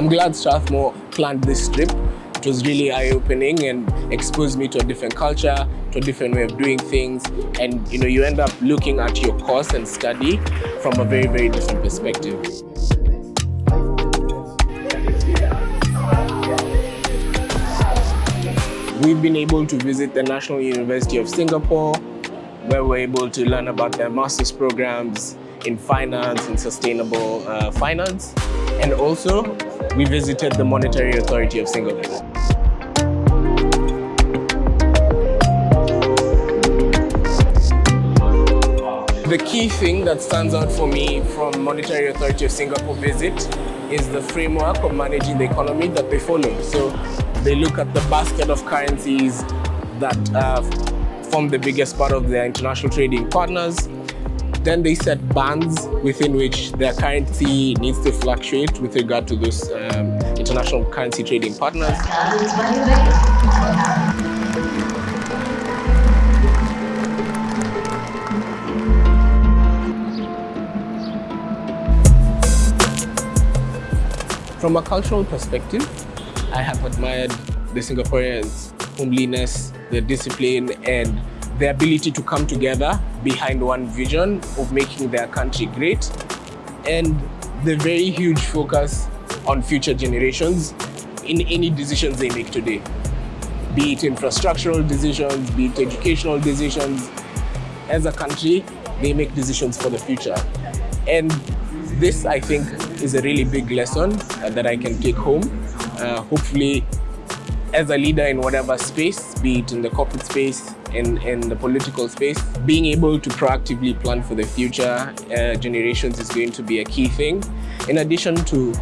I'm glad Strathmore planned this trip. It was really eye-opening and exposed me to a different culture, to a different way of doing things. And you end up looking at your course and study from a very, very different perspective. We've been able to visit the National University of Singapore, where we're able to learn about their master's programs in finance and sustainable finance. And also, we visited the Monetary Authority of Singapore. The key thing that stands out for me from Monetary Authority of Singapore visit is the framework of managing the economy that they follow. So they look at the basket of currencies that form the biggest part of their international trading partners. Then they set bands within which their currency needs to fluctuate with regard to those international currency trading partners. From a cultural perspective, I have admired the Singaporeans' homeliness, their discipline, and their ability to come together behind one vision of making their country great, and the very huge focus on future generations in any decisions they make today. Be it infrastructural decisions, be it educational decisions. As a country, they make decisions for the future. And this, I think, is a really big lesson that I can take home. Hopefully, as a leader in whatever space, be it in the corporate space, in the political space, being able to proactively plan for the future generations is going to be a key thing. In addition to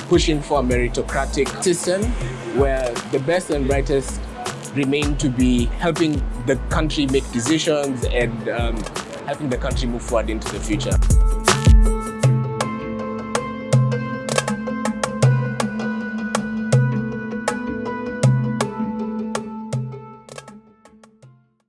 pushing for a meritocratic system where the best and brightest remain to be helping the country make decisions and helping the country move forward into the future.